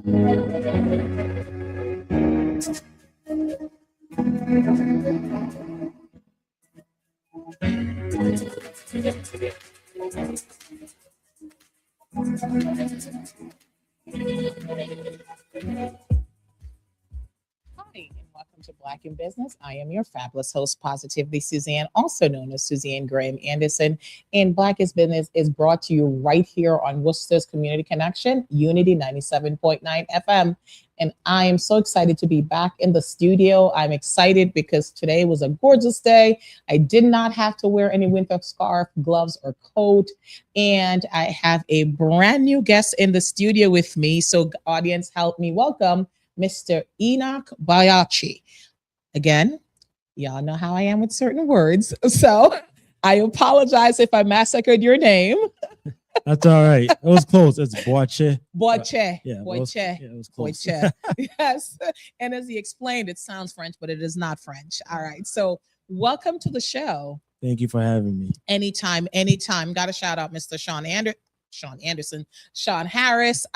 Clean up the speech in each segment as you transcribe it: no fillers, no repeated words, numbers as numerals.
Hi, and welcome to Black in Business. I am your fabulous host, Positively Suzanne, also known as Suzanne Graham Anderson. And Black is Business is brought to you right here on Worcester's Community Connection, Unity 97.9 FM. And I am so excited to be back in the studio. I'm excited because today was a gorgeous day. I did not have to wear any winter scarf, gloves, or coat. And I have a brand new guest in the studio with me. So, audience, help me welcome Mr. Enoch Boachie. Again, y'all know how I am with certain words. So I apologize if I massacred your name. That's all right. It was close. It's Boachie. Boachie. Yeah, Boachie. it was close. Boachie. Yes. And as he explained, it sounds French, but it is not French. All right. So welcome to the show. Thank you for having me. Anytime. Got to shout out Mr. Sean Harris,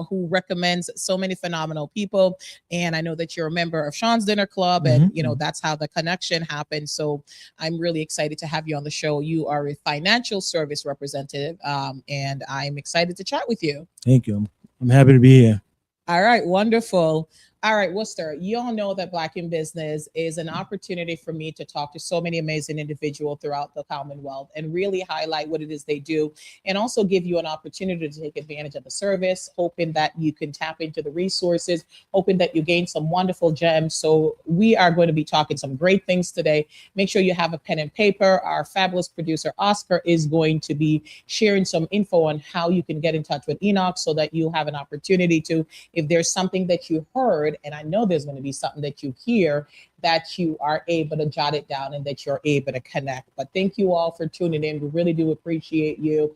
who recommends so many phenomenal people. And I know that you're a member of Sean's Dinner Club, and that's how the connection happened. So I'm really excited to have you on the show. You are a financial service representative, and I'm excited to chat with you. Thank you. I'm happy to be here. All right, wonderful. All right, Worcester, you all know that Black in Business is an opportunity for me to talk to so many amazing individuals throughout the Commonwealth and really highlight what it is they do, and also give you an opportunity to take advantage of the service, hoping that you can tap into the resources, hoping that you gain some wonderful gems. So we are going to be talking some great things today. Make sure you have a pen and paper. Our fabulous producer, Oscar, is going to be sharing some info on how you can get in touch with Enoch so that you have an opportunity to, if there's something that you heard, and I know there's going to be something that you hear, that you are able to jot it down and that you're able to connect. But thank you all for tuning in. We really do appreciate you.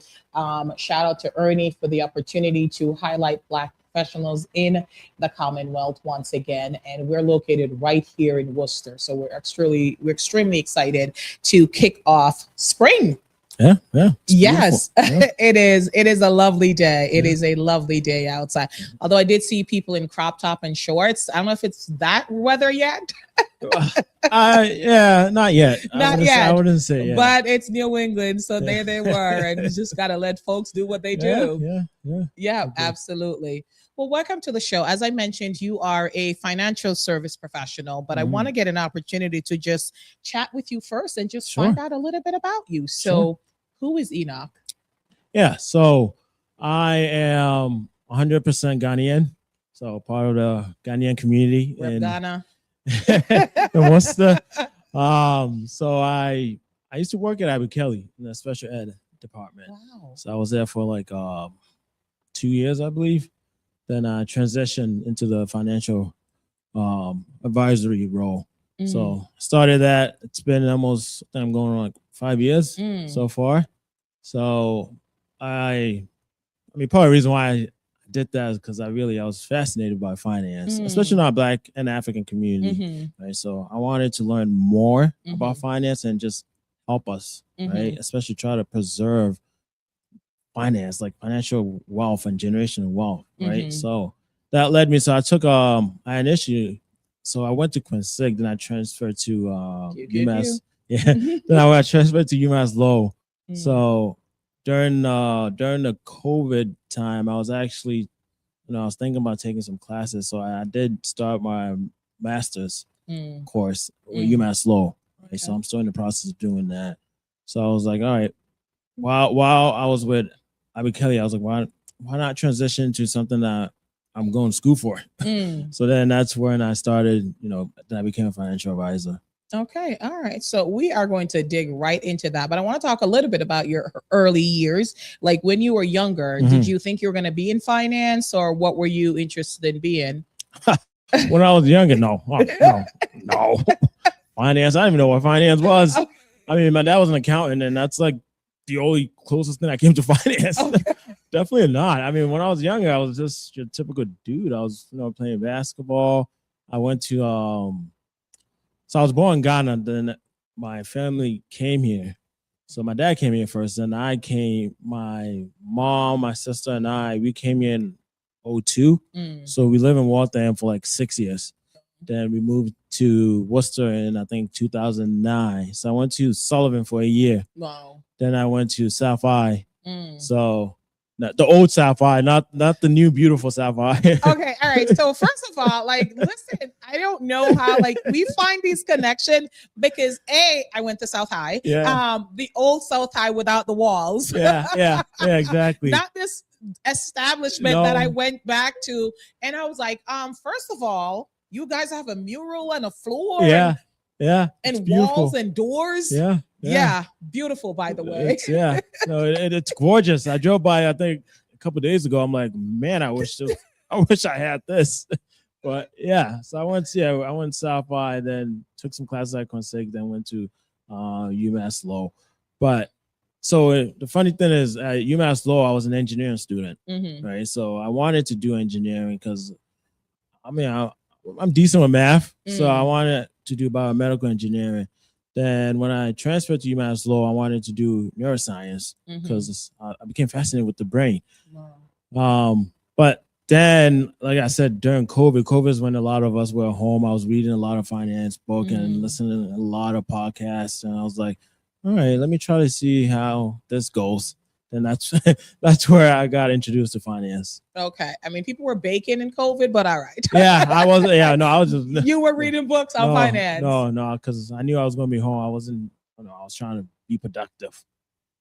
Shout out to Ernie for the opportunity to highlight Black professionals in the Commonwealth once again. And we're located right here in Worcester. So we're extremely excited to kick off spring. Yeah. Yes, yeah. It is a lovely day. It is a lovely day outside. Although I did see people in crop top and shorts. I don't know if it's that weather yet. Yeah, not yet. I wouldn't say yet. But it's New England, so there they were, and you just gotta let folks do what they do. Yeah, absolutely. Well, welcome to the show. As I mentioned, you are a financial service professional, but I want to get an opportunity to just chat with you first and just find out a little bit about you. So, who is Enoch? Yeah, so I am 100% Ghanaian, so part of the Ghanaian community in Ghana. in Worcester. So I used to work at Abu Kelly in the special ed department. Wow. So I was there for like 2 years, I believe. Then I transitioned into the financial advisory role. So started that. It's been almost, I'm going on like 5 years so far. So I mean, part of the reason why I did that is because I was fascinated by finance, especially in our Black and African community. Right. So I wanted to learn more about finance and just help us, right? Especially try to preserve finance, like financial wealth and generational wealth, right? So that led me. So I took I went to Quincy, then I transferred to UMass. Then I transferred to UMass Law. So during the COVID time, I was actually, I was thinking about taking some classes. So I did start my master's course with UMass Law. Right? Okay. So I'm still in the process of doing that. So I was like, all right, while I was with Abu Kelly, I was like, why not transition to something that I'm going to school for? So then that's when I started, then I became a financial advisor. Okay. All right. So we are going to dig right into that, but I want to talk a little bit about your early years. Like when you were younger, did you think you were going to be in finance, or what were you interested in being? When I was younger, no. Finance. I didn't even know what finance was. Okay. I mean, my dad was an accountant, and that's like the only closest thing I came to finance. Okay. Definitely not. I mean, when I was younger, I was just your typical dude. I was, playing basketball. I went to so I was born in Ghana. Then my family came here. So my dad came here first. Then my mom, my sister, and we came here in '02. Mm. So we lived in Waltham for like 6 years. Then we moved to Worcester in, I think, 2009. So I went to Sullivan for a year. Wow. Then I went to South I. Mm. So the old South I, not the new beautiful South I. Okay, all right. So first of all, like, listen, I don't know how like we find these connections because I went to South High. Yeah. The old South High without the walls. Yeah, exactly. Not this establishment that I No. went back to, and I was like, first of all, you guys have a mural and a floor, Yeah, and it's walls beautiful. and doors. Yeah, Beautiful, by the way. So it's gorgeous. I drove by, I think, a couple of days ago. I'm like, man, I wish I had this. But yeah, so I went South by, then took some classes at Consig, then went to UMass Lowell. But so the funny thing is, at UMass Lowell, I was an engineering student, right? So I wanted to do engineering because, I mean, I'm decent with math, so I wanted to do biomedical engineering. Then when I transferred to UMass Lowell, I wanted to do neuroscience because I became fascinated with the brain. Wow. But then, like I said, during COVID is when a lot of us were home. I was reading a lot of finance book and listening to a lot of podcasts, and I was like, all right, let me try to see how this goes. And that's where I got introduced to finance. Okay. I mean, people were baking in COVID, but all right. I was just. You were reading books on finance. No, because I knew I was going to be home. I was trying to be productive.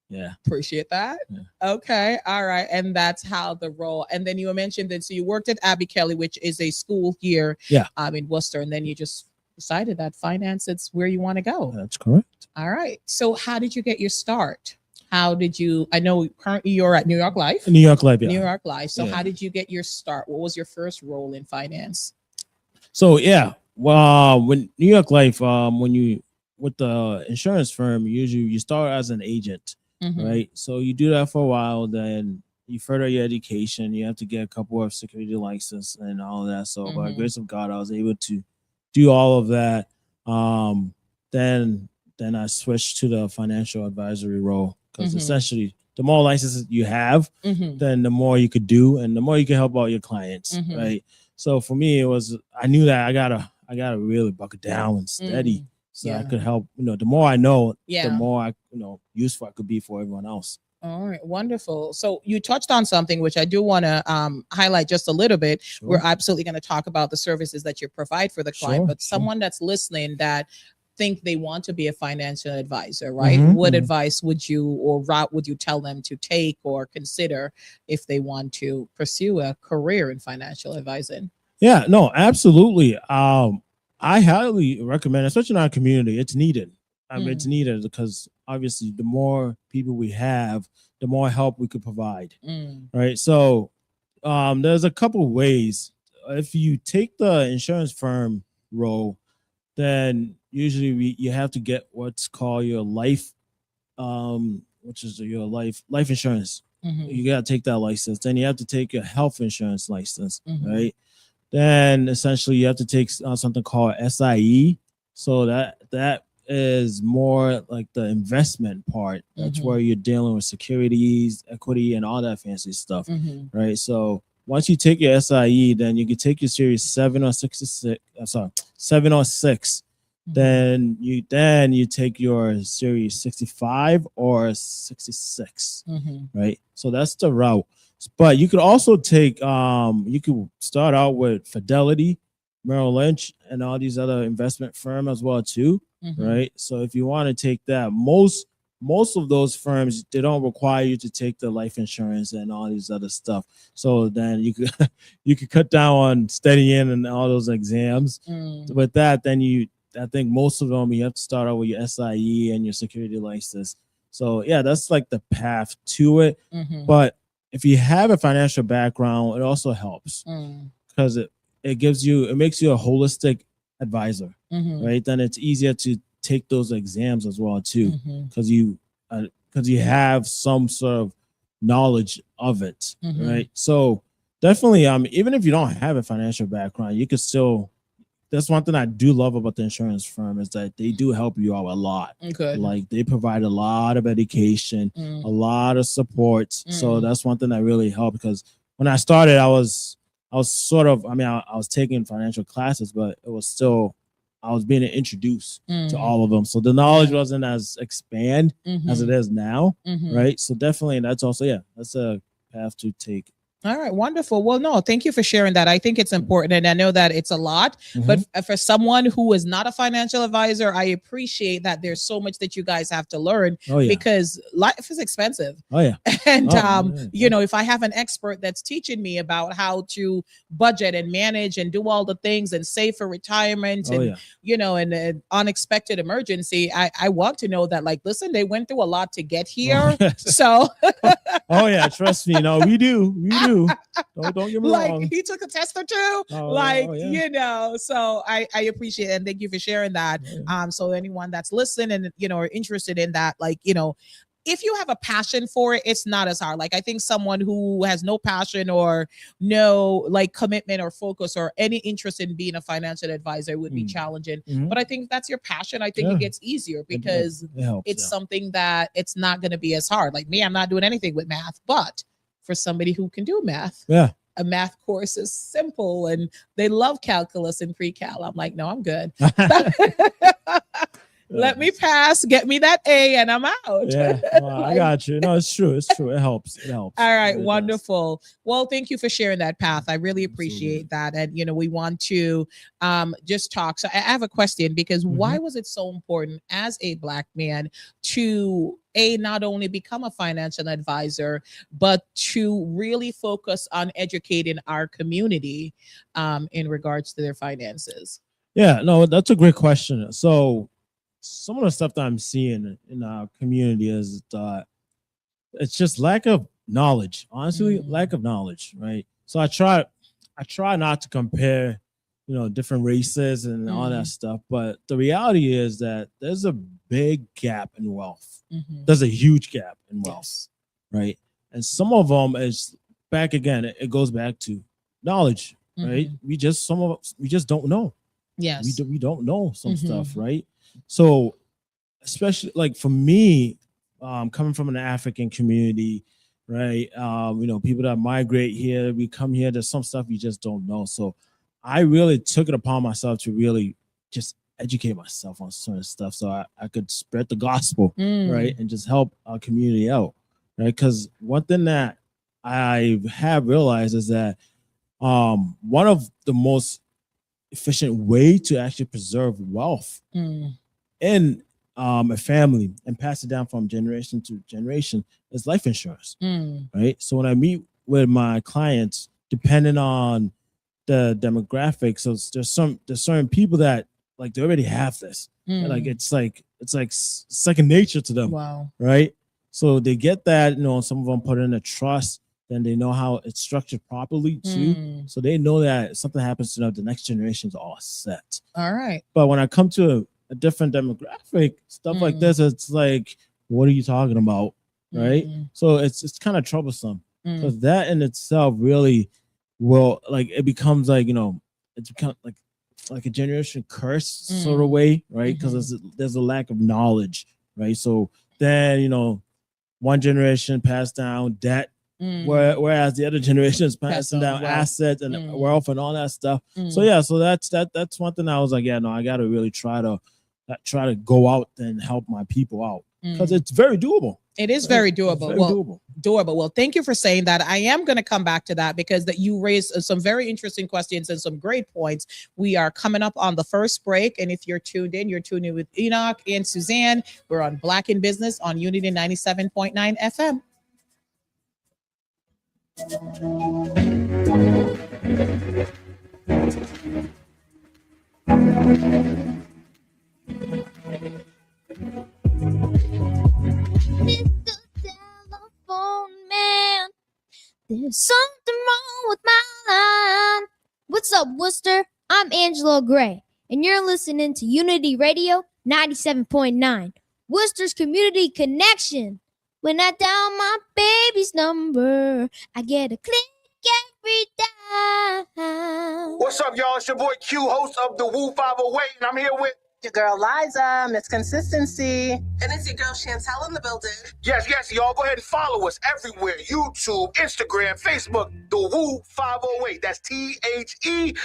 Yeah. Appreciate that. Yeah. Okay. All right. And that's how the role. And then you mentioned that so you worked at Abbey Kelly, which is a school here in Worcester. And then you just decided that finance is where you want to go. That's correct. All right. So how did you get your start? How did you, I know currently you're at New York Life. New York Life, yeah. New York Life. So how did you get your start? What was your first role in finance? So when New York Life, when you with the insurance firm, usually you start as an agent, right? So you do that for a while, then you further your education. You have to get a couple of security license and all of that. So by the grace of God, I was able to do all of that. Then I switched to the financial advisory role because essentially the more licenses you have, then the more you could do and the more you can help out your clients, right? So for me, I knew that I gotta really buckle down and steady so I could help. The more I know, the more useful I could be for everyone else. All right, wonderful. So you touched on something which I do want to highlight just a little bit. Sure. We're absolutely going to talk about the services that you provide for the client, but someone that's listening that think they want to be a financial advisor, right? What advice would you or route would you tell them to take or consider if they want to pursue a career in financial advising? Yeah, no, absolutely. I highly recommend, especially in our community, it's needed. It's needed because obviously the more people we have, the more help we could provide, right? So there's a couple of ways. If you take the insurance firm role, then usually you have to get what's called your life, which is your life insurance. You got to take that license. Then you have to take your health insurance license, right? Then essentially you have to take something called SIE. So that is more like the investment part. That's where you're dealing with securities, equity, and all that fancy stuff, right? So once you take your SIE, then you can take your series 706. Then you take your series 65 or 66, right? So that's the route. But you could also take, you could start out with Fidelity, Merrill Lynch, and all these other investment firms as well too, right? So if you want to take that, most of those firms, they don't require you to take the life insurance and all these other stuff. So then you could cut down on studying and all those exams. With that, then I think most of them you have to start out with your SIE and your security license. So yeah, that's like the path to it. But if you have a financial background, it also helps because it makes you a holistic advisor, right? Then it's easier to take those exams as well too, because you have some sort of knowledge of it, right? So definitely, even if you don't have a financial background, you could still. That's one thing I do love about the insurance firm is that they do help you out a lot. Like they provide a lot of education, a lot of support. So that's one thing that really helped because when I started, I was I was sort of, I mean, I was taking financial classes, but it was still, I was being introduced to all of them. So the knowledge wasn't as expand as it is now, right? So definitely that's also, that's a path to take. All right, wonderful. Well, no, thank you for sharing that. I think it's important, and I know that it's a lot, but for someone who is not a financial advisor, I appreciate that there's so much that you guys have to learn because life is expensive. And you know, if I have an expert that's teaching me about how to budget and manage and do all the things and save for retirement and you know, and an unexpected emergency, I want to know that, like, listen, they went through a lot to get here. So trust me, we do. Don't get me like wrong. he took a test or two, you know. So I appreciate it, and thank you for sharing that. So anyone that's listening and you know are interested in that, like, you know, if you have a passion for it, it's not as hard. Like, I think someone who has no passion or no like commitment or focus or any interest in being a financial advisor would be challenging. But I think that's your passion. I think it gets easier because it helps, it's something that it's not going to be as hard. Like me, I'm not doing anything with math, but for somebody who can do math, a math course is simple and they love calculus and pre-cal. I'm like, no, I'm good. Let me pass, get me that A, and I'm out. I got you. No, it's true. It helps. All right, wonderful. Well, thank you for sharing that path. I really appreciate that. And you know, we want to just talk. So I have a question, because why was it so important as a Black man to not only become a financial advisor, but to really focus on educating our community in regards to their finances? Yeah, no, that's a great question. So some of the stuff that I'm seeing in our community is it's just lack of knowledge. Honestly, lack of knowledge, right? So I try not to compare, you know, different races and all that stuff. But the reality is that there's a big gap in wealth. There's a huge gap in wealth, right? And some of them is back again. It goes back to knowledge, right? We just don't know. Yes, we don't know some stuff, right? So, especially like for me, coming from an African community, right? You know, people that migrate here, we come here. There's some stuff we just don't know. So, I really took it upon myself to really just educate myself on certain stuff, so I could spread the gospel, right, and just help our community out, right? Because one thing that I have realized is that one of the most efficient way to actually preserve wealth in a family and pass it down from generation to generation is life insurance, right? So when I meet with my clients, depending on the demographics, so there's certain people that like they already have this, like it's like second nature to them, right? So they get that, you know, some of them put in a trust, then they know how it's structured properly too. So they know that if something happens to them, the next generation's all set. All right. But when I come to a different demographic, stuff like this, it's like, what are you talking about? Right? So it's kind of troublesome, because that in itself really will, like, it becomes like, you know, it's become like a generation curse sort of way, right? Because there's a lack of knowledge, right? So then, you know, one generation passed down debt, whereas the other generation is passing down assets and wealth and all that stuff. So yeah, so that's one thing I was like, yeah, no, I got to really try to go out and help my people out, because it's very doable. It is very doable. Doable. Well, thank you for saying that. I am going to come back to that, because that you raised some very interesting questions and some great points. We are coming up on the first break, and if you're tuned in with Enoch and Suzanne. We're on Black in Business on Unity 97.9 FM. Mr. Telephone Man, there's something wrong with my line. What's up, Worcester? I'm Angelo Gray, and you're listening to Unity Radio 97.9, Worcester's community connection. When I dial my baby's number, I get a click every time. What's up, y'all? It's your boy Q, host of the Woo 508, and I'm here with Your girl Liza, Miss Consistency. And it's your girl Chantel in the building. Yes, y'all go ahead and follow us everywhere. YouTube, Instagram, Facebook, The Woo 508. That's THEWOO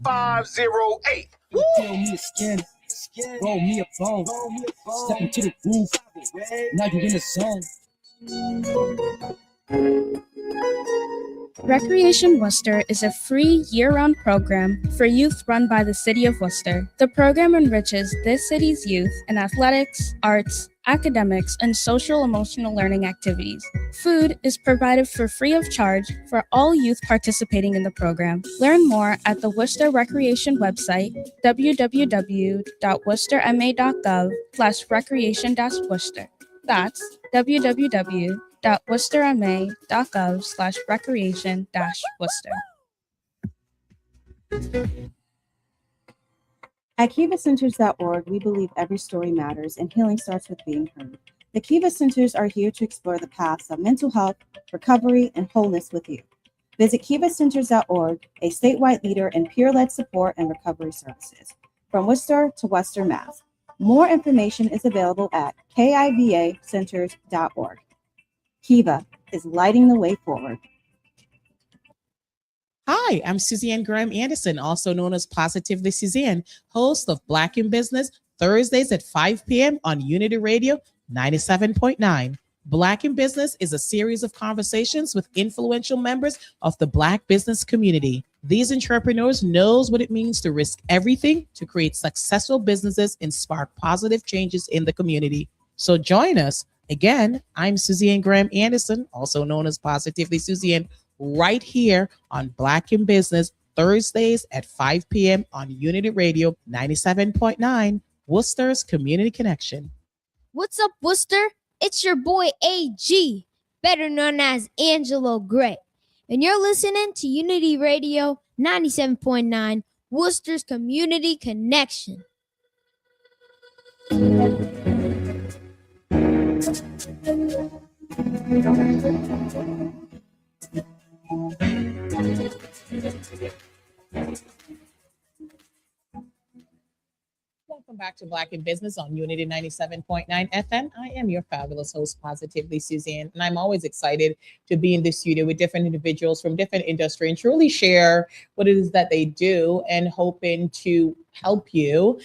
508. Tell me a skin, roll me a bone, step into the groove, now you in the zone. Recreation Worcester is a free year-round program for youth run by the City of Worcester. The program enriches this city's youth in athletics, arts, academics, and social-emotional learning activities. Food is provided for free of charge for all youth participating in the program. Learn more at the Worcester Recreation website, www.worcesterma.gov/recreation-worcester. That's www.worcesterma.gov/recreation-worcester. At kivacenters.org, we believe every story matters and healing starts with being heard. The Kiva Centers are here to explore the paths of mental health, recovery, and wholeness with you. Visit kivacenters.org, a statewide leader in peer-led support and recovery services, from Worcester to Western Mass. More information is available at kivacenters.org. Kiva is lighting the way forward. Hi, I'm Suzanne Graham Anderson, also known as Positively Suzanne, host of Black in Business, Thursdays at 5 p.m. on Unity Radio 97.9. Black in Business is a series of conversations with influential members of the Black business community. These entrepreneurs knows what it means to risk everything to create successful businesses and spark positive changes in the community. So join us. Again, I'm Suzanne Graham Anderson, also known as Positively Suzanne, right here on Black in Business, Thursdays at 5 p.m. on Unity Radio 97.9, Worcester's Community Connection. What's up, Worcester? It's your boy AG, better known as Angelo Gray. And you're listening to Unity Radio 97.9, Worcester's Community Connection. Welcome back to Black in Business on Unity 97.9 FM. I am your fabulous host, Positively Suzanne, and I'm always excited to be in the studio with different individuals from different industry and truly share what it is that they do and hoping to help you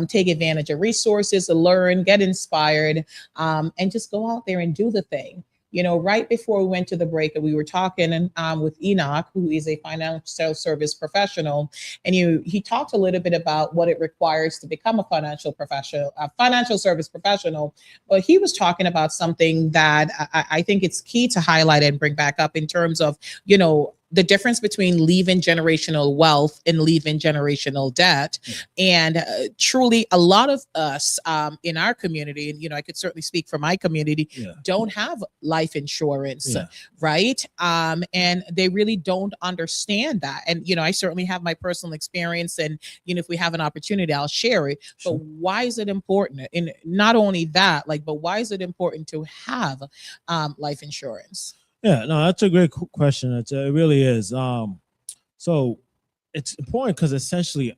take advantage of resources, learn, get inspired, and just go out there and do the thing. You know, right before we went to the break, we were talking with Enoch, who is a financial service professional, and he talked a little bit about what it requires to become a financial service professional. But he was talking about something that I think it's key to highlight and bring back up in terms of, you know, the difference between leaving generational wealth and leaving generational debt. And truly, a lot of us in our community, and, you know, I could certainly speak for my community, don't have life insurance, right? And they really don't understand that. And, you know, I certainly have my personal experience, and, you know, if we have an opportunity, I'll share it. Sure. But why is it important? And not only that, but why is it important to have life insurance? Yeah, no, that's a great question. It really is. So it's important because essentially,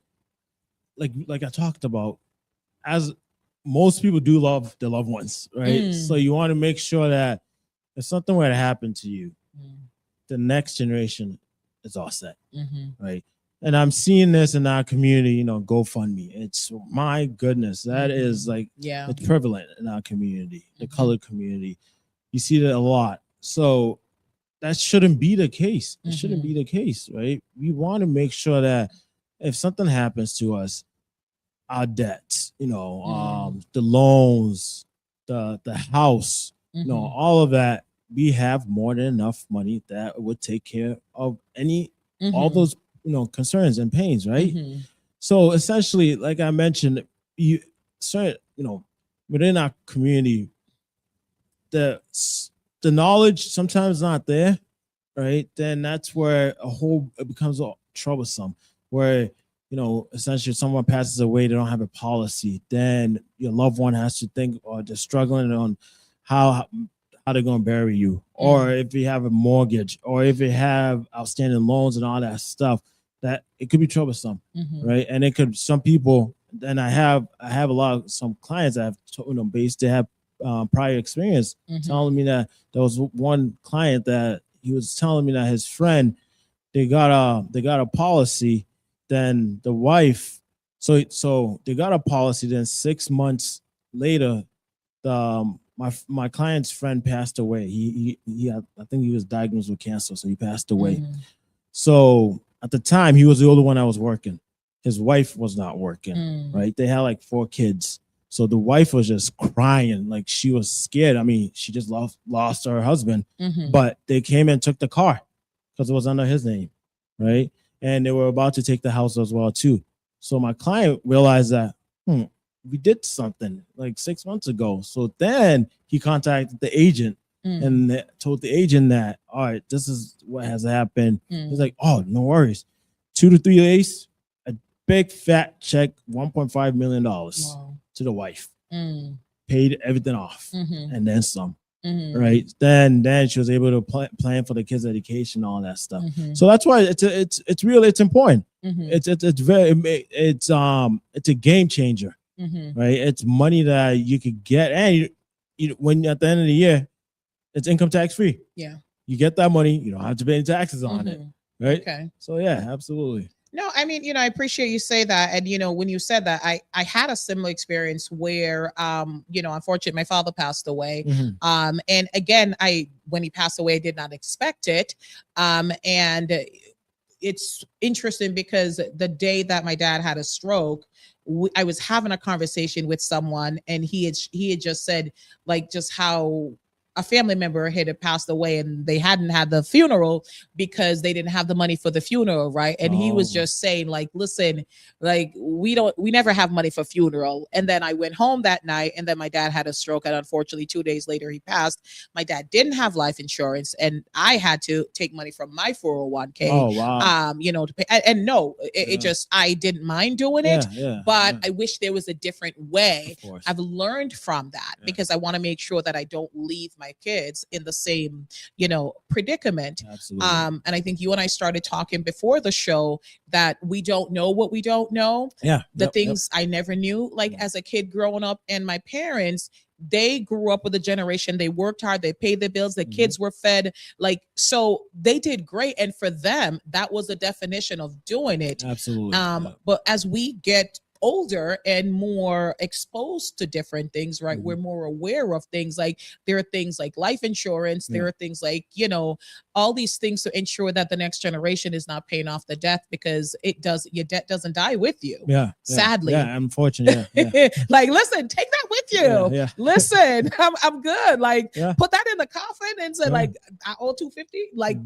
like I talked about, as most people do love their loved ones, right? So you want to make sure that if something were to happen to you, the next generation is all set, right? And I'm seeing this in our community, you know, GoFundMe. It's, my goodness, that is it's prevalent in our community, the colored community. You see that a lot. So that shouldn't be the case. It shouldn't be the case, right? We want to make sure that if something happens to us, our debts, you know, the loans, the house, you know, all of that, we have more than enough money that would take care of all those, you know, concerns and pains, right? So essentially, like I mentioned, you know, within our community, the knowledge sometimes not there, right? Then that's where it becomes troublesome, where, you know, essentially someone passes away, they don't have a policy, then your loved one has to think, or they're struggling on how they're going to bury you, or if you have a mortgage, or if you have outstanding loans and all that stuff, that it could be troublesome, right? And it could, some people, then I have a lot of some clients that have based they have prior experience telling me that there was one client that he was telling me that his friend they got a policy, then the wife so they got a policy, then 6 months later my client's friend passed away. He had, I think he was diagnosed with cancer, so he passed away. So at the time he was the only one that was working. His wife was not working, right? They had like 4 kids. So the wife was just crying, like she was scared. I mean, she just lost her husband, but they came and took the car because it was under his name, right? And they were about to take the house as well too. So my client realized that we did something like 6 months ago. So then he contacted the agent and told the agent that, all right, this is what has happened. He's like, oh, no worries. 2 to 3 days, a big fat check, $1.5 million to the wife. Paid everything off and then some. Right. Then she was able to plan for the kids' education, all that stuff. So that's why it's important. It's a game changer. Right. It's money that you could get, and when at the end of the year, it's income tax free. Yeah. You get that money, you don't have to pay any taxes on it. Right. Okay. So yeah, absolutely. No, I mean, I appreciate you say that. And, when you said that, I had a similar experience where, unfortunately, my father passed away. And again, when he passed away, I did not expect it. And it's interesting because the day that my dad had a stroke, I was having a conversation with someone, and he had just said, like, just how a family member had passed away and they hadn't had the funeral because they didn't have the money for the funeral, right? And he was just saying, like, listen, like, we never have money for funeral. And then I went home that night, and then my dad had a stroke, and unfortunately 2 days later he passed. My dad didn't have life insurance, and I had to take money from my 401k. Oh wow. To pay. And no, it just, I didn't mind doing it, but I wish there was a different way. I've learned from that because I want to make sure that I don't leave my kids in the same, predicament. Absolutely. And I think you and I started talking before the show that we don't know what we don't know. Yeah. The things I never knew, like as a kid growing up, and my parents, they grew up with a generation, they worked hard, they paid their bills, the kids were fed, like, so they did great. And for them, that was the definition of doing it. Absolutely. But as we get older and more exposed to different things, right? We're more aware of things. Like there are things like life insurance. There are things like, all these things to ensure that the next generation is not paying off the debt, because your debt doesn't die with you. Yeah. Sadly. Yeah. Unfortunately. Yeah. Like, listen, take that with you. Yeah. Listen, I'm good. Like put that in the coffin and say like, I owe $250. Like,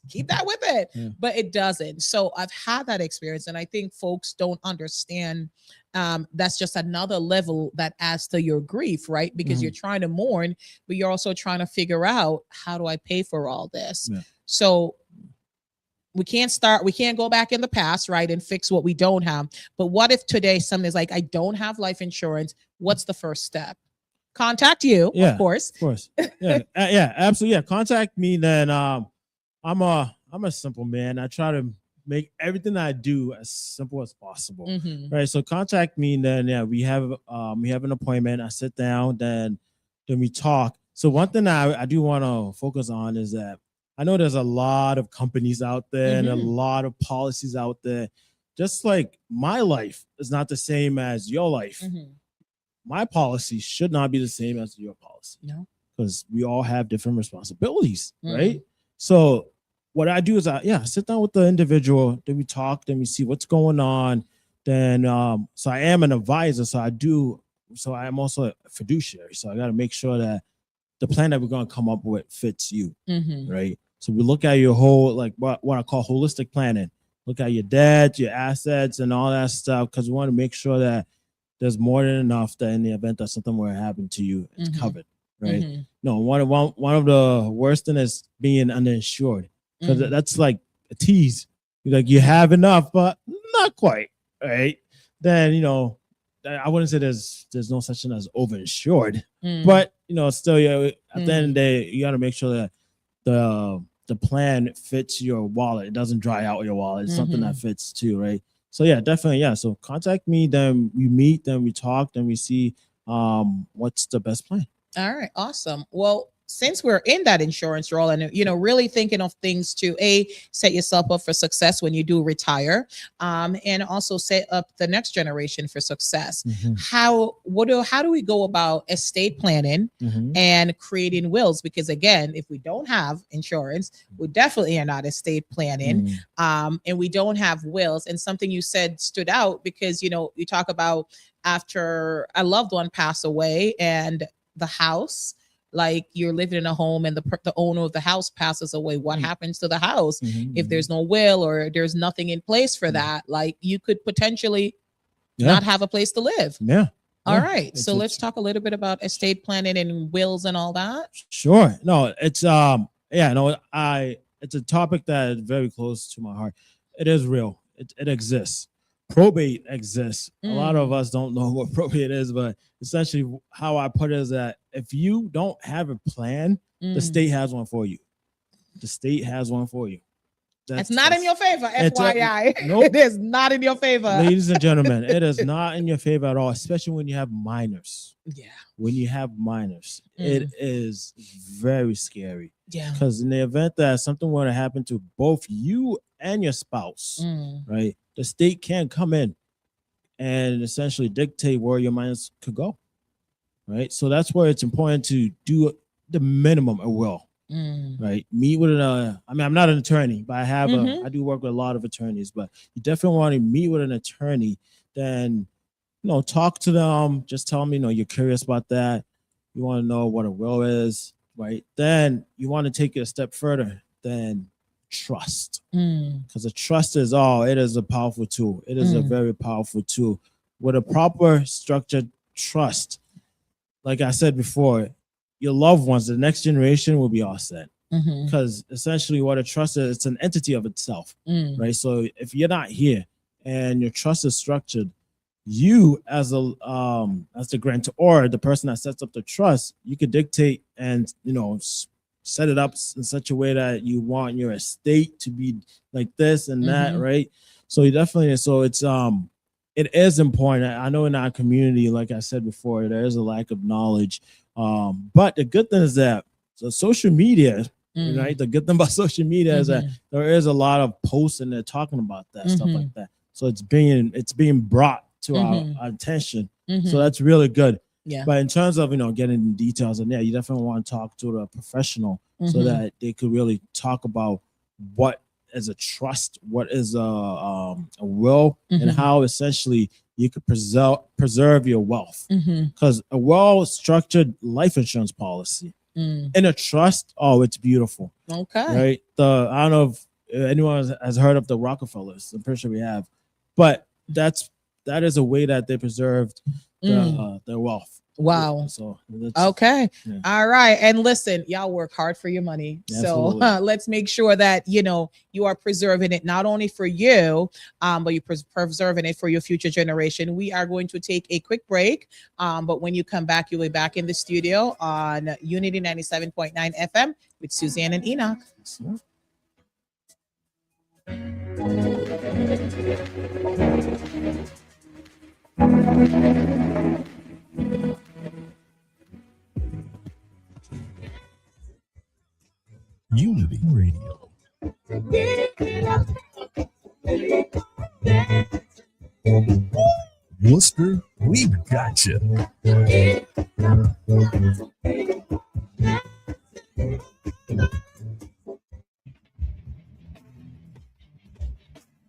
keep that with it. But it doesn't. So I've had that experience, and I think folks don't understand that's just another level that adds to your grief, right? Because you're trying to mourn, but you're also trying to figure out, how do I pay for all this? So we can't go back in the past, right, and fix what we don't have. But what if today something is like, I don't have life insurance? What's the first step? Contact you, of course. Of course. Yeah. Absolutely. Yeah. Contact me. Then I'm a simple man. I try to make everything I do as simple as possible. Right. So contact me, and then we have an appointment. I sit down, then we talk. So one thing I do want to focus on is that I know there's a lot of companies out there and a lot of policies out there. Just like my life is not the same as your life. My policy should not be the same as your policy. No. Because we all have different responsibilities, right? So what I do is I sit down with the individual, then we talk, then we see what's going on. Then so I am an advisor, so I'm also a fiduciary. So I got to make sure that the plan that we're going to come up with fits you, right? So we look at your whole, like what I call holistic planning. Look at your debt, your assets, and all that stuff, because we want to make sure that there's more than enough that in the event that something were to happen to you, it's covered, right? No, one of the worst things is being underinsured. Because that's like a tease. You're like, you have enough, but not quite, right? Then, I wouldn't say there's no such thing as overinsured, but, still, at the end of the day, you got to make sure that the plan fits your wallet. It doesn't dry out your wallet. It's something that fits too, right? So yeah, definitely. Yeah. So contact me, then we meet, then we talk, then we see what's the best plan. All right, awesome. Well, since we're in that insurance role and really thinking of things to set yourself up for success when you do retire, and also set up the next generation for success. Mhm. How do we go about estate planning Mhm. and creating wills? Because again, if we don't have insurance, we definitely are not estate planning. Mhm. And we don't have wills. And something you said stood out because you talk about after a loved one passed away and the house, like you're living in a home and the owner of the house passes away, what happens to the house Mhm. if there's no will or there's nothing in place for that? Like you could potentially Yeah. not have a place to live. Yeah. All Yeah. right, It's- so let's it's- talk a little bit about estate planning and wills and all that. Sure. No, it's yeah, no, it's a topic that is very close to my heart. It is real. It exists. Probate exists. A lot of us don't know what probate is, but essentially how I put it is that if you don't have a plan, the state has one for you. The state has one for you. It's not in your favor, it's FYI. nope. It is not in your favor. Ladies and gentlemen, it is not in your favor at all, especially when you have minors. Yeah. When you have minors, it is very scary. Yeah. Because in the event that something were to happen to both you and your spouse, right, the state can come in and essentially dictate where your minors could go, right? So that's where it's important to do the minimum a will, right? Meet with I'm not an attorney, but I do work with a lot of attorneys, but you definitely want to meet with an attorney, then talk to them, just tell them, you're curious about that. You want to know what a will is, right? Then you want to take it a step further than trust. Because a trust is it is a powerful tool. It is a very powerful tool. With a proper structured trust, like I said before, your loved ones, the next generation will be all set. Because essentially what a trust is, it's an entity of itself, right? So if you're not here and your trust is structured, you as the grantor or the person that sets up the trust, you could dictate and set it up in such a way that you want your estate to be like this and that, right? So you definitely, it is important. I know in our community, like I said before, there is a lack of knowledge, but the good thing is that social media, right? The good thing about social media is that there is a lot of posts and they're talking about that stuff like that. So it's being brought to our attention. So that's really good. Yeah. But in terms of getting details, and you definitely want to talk to a professional so that they could really talk about what is a trust, what is a will, and how essentially you could preserve your wealth. Because a well-structured life insurance policy in a trust, it's beautiful. Okay. Right. I don't know if anyone has heard of the Rockefellers. I'm pretty sure we have, but that is a way that they preserved their wealth. Wow. So okay. Yeah. All right. And listen, y'all work hard for your money. Absolutely. So let's make sure that, you are preserving it not only for you, but you're preserving it for your future generation. We are going to take a quick break. But when you come back, you'll be back in the studio on Unity 97.9 FM with Suzanne and Enoch. Unity Radio. Worcester, we've got you.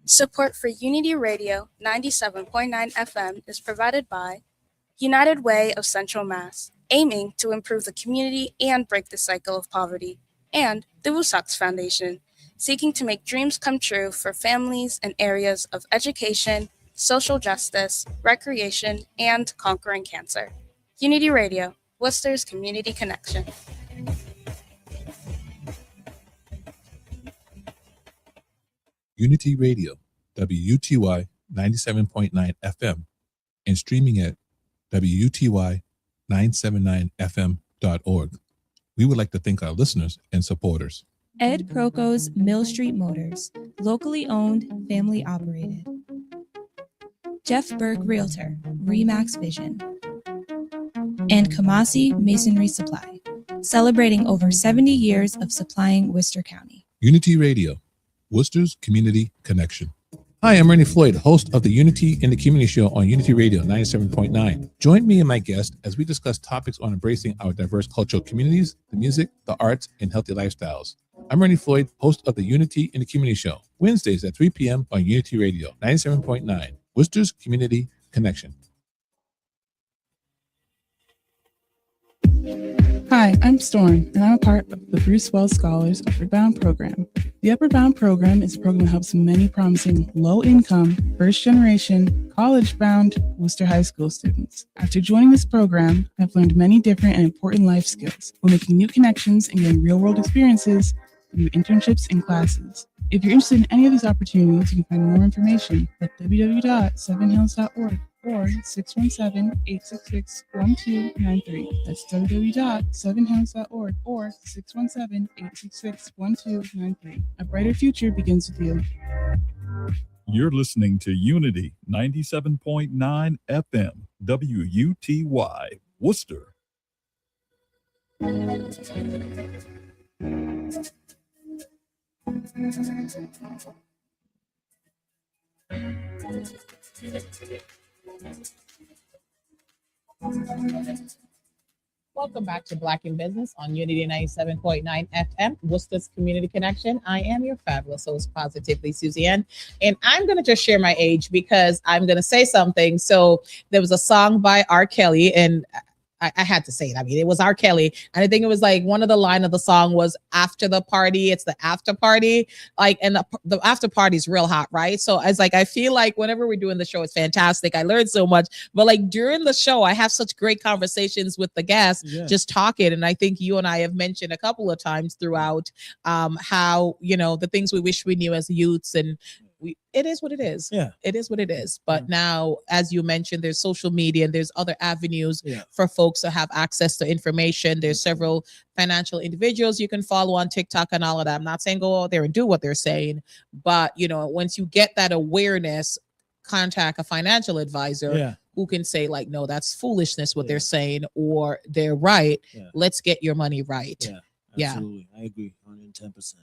Support for Unity Radio 97.9 FM is provided by United Way of Central Mass, aiming to improve the community and break the cycle of poverty, and the Woosocks Foundation, seeking to make dreams come true for families in areas of education, social justice, recreation, and conquering cancer. Unity Radio, Worcester's community connection. Unity Radio, WUTY 97.9 FM, and streaming at WUTY979FM.org. We would like to thank our listeners and supporters. Ed Proco's Mill Street Motors, locally owned, family operated. Jeff Burke Realtor, Remax Vision, and Kamasi Masonry Supply, celebrating over 70 years of supplying Worcester County. Unity Radio, Worcester's Community Connection. Hi, I'm Ernie Floyd, host of the Unity in the Community Show on Unity Radio 97.9. Join me and my guest as we discuss topics on embracing our diverse cultural communities, the music, the arts, and healthy lifestyles. I'm Ernie Floyd, host of the Unity in the Community Show, Wednesdays at 3 p.m. on Unity Radio 97.9, Worcester's Community Connection. Hi, I'm Storm, and I'm a part of the Bruce Wells Scholars Upward Bound program. The Upward Bound program is a program that helps many promising low-income, first-generation, college-bound Worcester High School students. After joining this program, I've learned many different and important life skills while making new connections and getting real-world experiences through internships and classes. If you're interested in any of these opportunities, you can find more information at www.sevenhills.org or 617-866-1293. That's www.sevenhills.org or 617-866-1293. A brighter future begins with you. You're listening to Unity 97.9 FM, WUTY, Worcester. Welcome back to Black in Business on Unity 97.9 FM, Worcester's Community Connection. I am your fabulous host, Positively Suzanne, and I'm going to just share my age because I'm going to say something. So there was a song by R. Kelly, and I had to say it. I mean, it was R. Kelly. And I think it was like one of the line of the song was after the party. It's the after party. Like, and the after party is real hot, right? So I was like, I feel like whenever we're doing the show, it's fantastic. I learned so much. But like during the show, I have such great conversations with the guests, just talking. And I think you and I have mentioned a couple of times throughout how, you know, the things we wish we knew as youths, and it is what it is. Yeah, it is what it is. But now, as you mentioned, there's social media and there's other avenues for folks to have access to information. There's several financial individuals you can follow on TikTok and all of that. I'm not saying go out there and do what they're saying, but you know, once you get that awareness, contact a financial advisor who can say like, no, that's foolishness what they're saying, or they're right. Let's get your money right. Absolutely. I agree 110%.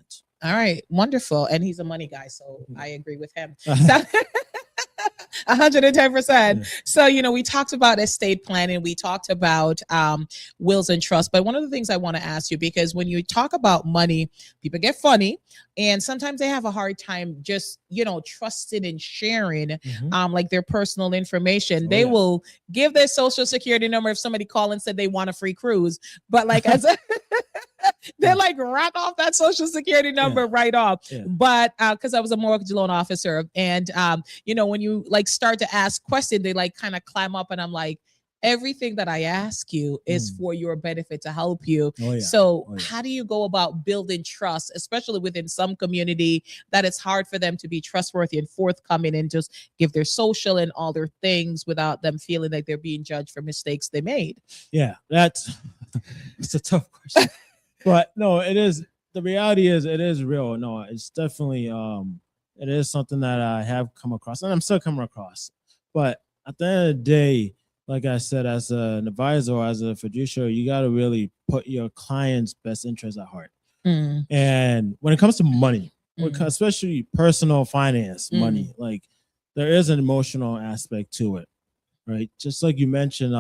All right, wonderful. And he's a money guy, so I agree with him. 110%. So, you know, we talked about estate planning. We talked about wills and trust. But one of the things I want to ask you, because when you talk about money, people get funny. And sometimes they have a hard time just, you know, trusting and sharing like their personal information. They will give their social security number if somebody called and said they want a free cruise. But like as a they're like rack off that social security number right off. But because I was a mortgage loan officer, and you know, when you like start to ask questions, they like kind of climb up, and I'm like, everything that I ask you is for your benefit, to help you. So how do you go about building trust, especially within some community that it's hard for them to be trustworthy and forthcoming and just give their social and all their things without them feeling like they're being judged for mistakes they made? Yeah, it's a tough question. But no, it is. The reality is, it is real. No, it's definitely it is something that I have come across, and I'm still coming across. But at the end of the day, like I said, as an advisor or as a fiduciary, you got to really put your client's best interest at heart. And when it comes to money, especially personal finance, money, like there is an emotional aspect to it, right? Just like you mentioned,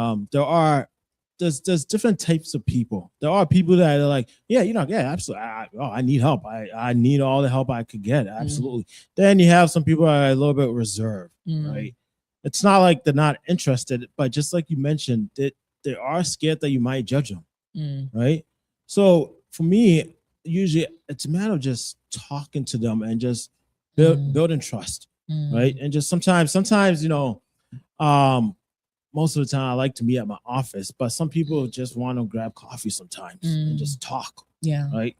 there's different types of people. There are people that are like, absolutely. I need help. I need all the help I could get. Absolutely. Then you have some people that are a little bit reserved, right? It's not like they're not interested, but just like you mentioned, they are scared that you might judge them, right? So for me, usually it's a matter of just talking to them and just building trust, right? And just sometimes, you know, most of the time I like to meet at my office, but some people just want to grab coffee sometimes and just talk. Right.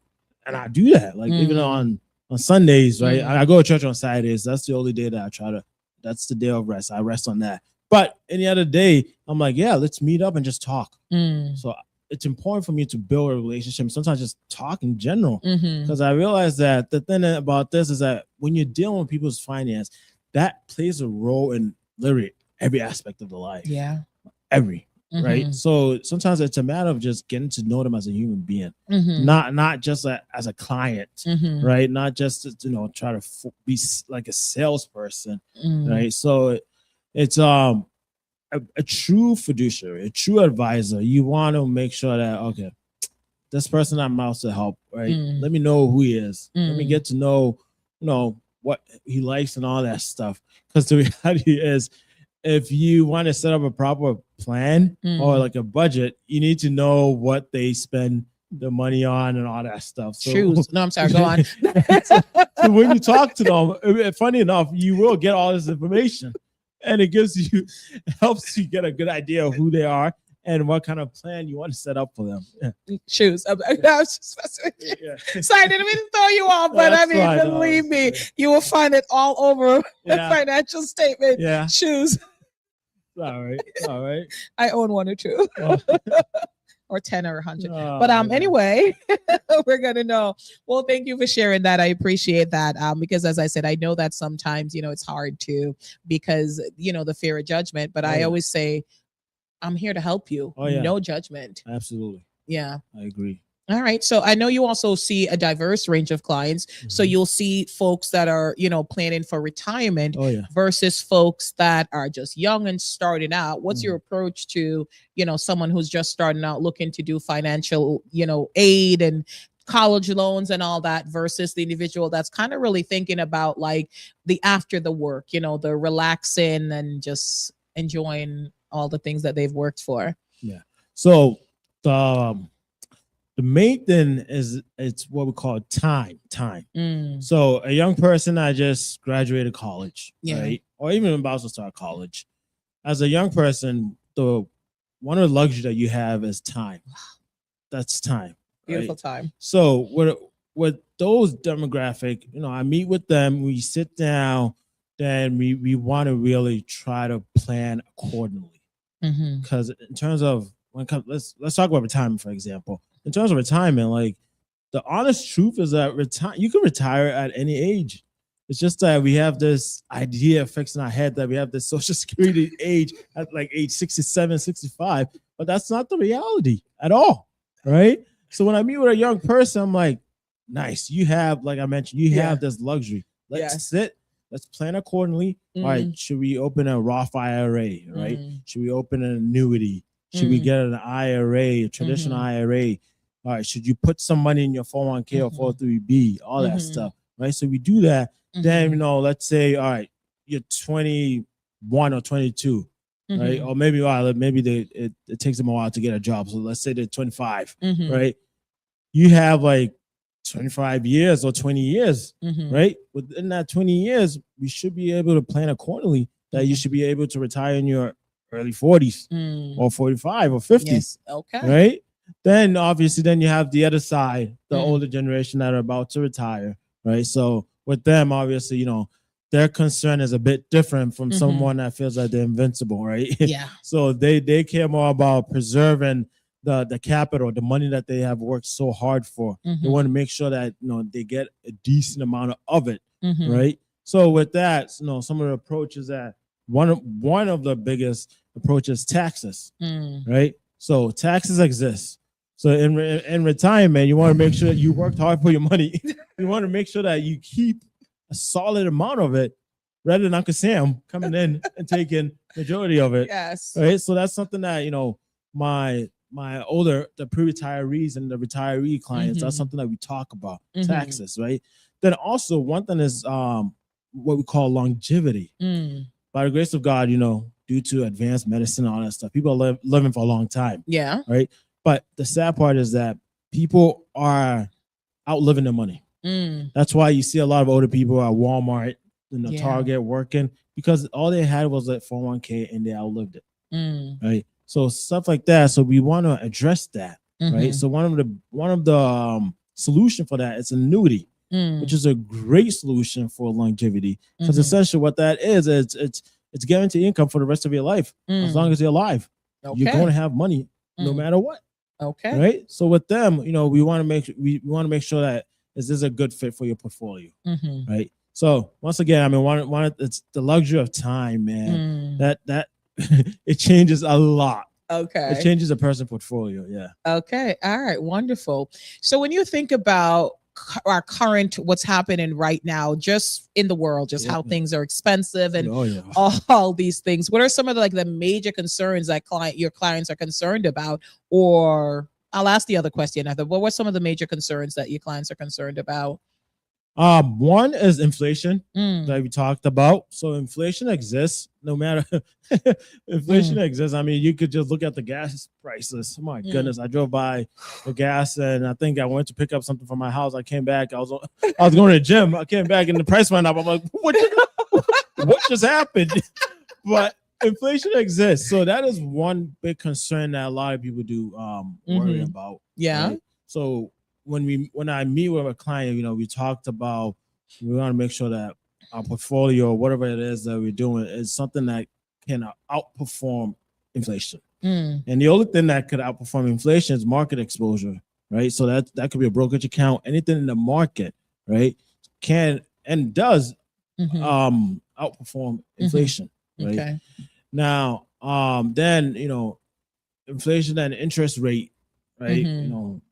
And I do that. Like even on Sundays, right? I go to church on Saturdays. That's the only day that that's the day of rest. I rest on that. But any other day, I'm like, let's meet up and just talk. So it's important for me to build a relationship. Sometimes just talk in general, because I realize that the thing about this is that when you're dealing with people's finance, that plays a role in literally every aspect of the life. Yeah. Every. Right. Mhm. So sometimes it's a matter of just getting to know them as a human being, Mhm. not just as a client, Mhm. right? Not just to, try to be like a salesperson, Mm. right? So it's a true fiduciary, a true advisor. You want to make sure that, okay, this person I'm out to help, right? Mm. Let me know who he is. Let me Mm. get to know, what he likes and all that stuff. Because the reality is, if you want to set up a proper plan or like a budget, you need to know what they spend the money on and all that stuff. So, Shoes. No, I'm sorry. Go on. so when you talk to them, funny enough, you will get all this information, and it helps you get a good idea of who they are and what kind of plan you want to set up for them. Yeah. Shoes. I was just messing with you. Sorry, I didn't mean to throw you off, but I That's mean, fine, believe me, you will find it all over the Yeah. financial statement. Yeah. Shoes. All right. All right. I own one or two. Oh. Or 10 or 100. Oh, But man. anyway, we're gonna know. Well, thank you for sharing that. I appreciate that. Because as I said, I know that sometimes, it's hard to, because the fear of judgment. But I yeah. always say, I'm here to help you. Oh, yeah. No judgment. Absolutely. Yeah. I agree. All right. So I know you also see a diverse range of clients. So you'll see folks that are, planning for retirement Oh, yeah. versus folks that are just young and starting out. What's your approach to, someone who's just starting out looking to do financial, aid and college loans and all that versus the individual that's kind of really thinking about like the after the work, the relaxing and just enjoying all the things that they've worked for? Yeah. So the main thing is it's what we call time. So a young person that just graduated college, Yeah. right? Or even about to start college. As a young person, one of the luxury that you have is time. That's time. Beautiful right? time. So with those demographic, I meet with them, we sit down, then we want to really try to plan accordingly. Because in terms of let's talk about retirement, for example. In terms of retirement, like the honest truth is that you can retire at any age. It's just that we have this idea fixed in our head that we have this social security age at like age 67, 65, but that's not the reality at all, right? So when I meet with a young person, I'm like, nice, you have, like I mentioned, you have this luxury. Let's sit, let's plan accordingly. All right, should we open a Roth IRA, right? Should we open an annuity? Should we get an IRA, a traditional IRA? All right, should you put some money in your 401k or 403b, all that stuff, right? So we do that. Then, let's say, all right, you're 21 or 22, right? Or maybe it takes them a while to get a job. So let's say they're 25, right? You have like 25 years or 20 years, right? Within that 20 years, we should be able to plan accordingly that you should be able to retire in your early 40s or 45 or 50s. Yes. Okay. Right? Then obviously you have the other side, the older generation that are about to retire, right? So with them, obviously, their concern is a bit different from someone that feels like they're invincible, right? Yeah. So they care more about preserving the capital, the money that they have worked so hard for. They want to make sure that they get a decent amount of it, right? So with that, some of the approaches that one of the biggest approaches taxes, right? So taxes exist. So in retirement, you want to make sure that you worked hard for your money. You want to make sure that you keep a solid amount of it, rather than Uncle Sam coming in and taking majority of it. Yes. Right. So that's something that my older, the pre-retirees and the retiree clients, that's something that we talk about, taxes, right? Then also one thing is what we call longevity. By the grace of God, due to advanced medicine and all that stuff, people are living for a long time. Yeah. Right. But the sad part is that people are outliving their money. That's why you see a lot of older people at Walmart and the Target working, because all they had was that 401k and they outlived it. Right. So stuff like that. So we want to address that. Right. So one of the solution for that is annuity, which is a great solution for longevity. Because essentially what that is, it's guaranteed income for the rest of your life. As long as you're alive, you're going to have money no matter what. Okay. Right. So with them, we want to make sure that is this a good fit for your portfolio. Right. So once again, I mean, it's the luxury of time, man. That it changes a lot. Okay. It changes a person's portfolio. Yeah. Okay. All right. Wonderful. So when you think about our current, what's happening right now, just in the world, just how things are expensive and all these things, what are some of the major concerns that your clients are concerned about? Or I'll ask the other question. What were some of the major concerns that your clients are concerned about? One is inflation that we talked about. So inflation exists no matter inflation exists. I mean, you could just look at the gas prices. Oh my goodness. I drove by the gas and I think I went to pick up something from my house. I came back. I was going to the gym. I came back and the price went up. I'm like, what just happened? But inflation exists. So that is one big concern that a lot of people do worry about. Yeah. Right? So when I meet with a client, we talked about, we want to make sure that our portfolio or whatever it is that we're doing is something that can outperform inflation. And the only thing that could outperform inflation is market exposure, right? So that could be a brokerage account, anything in the market, right? Can and does outperform inflation, right? Okay. Now, then, inflation and interest rate, right?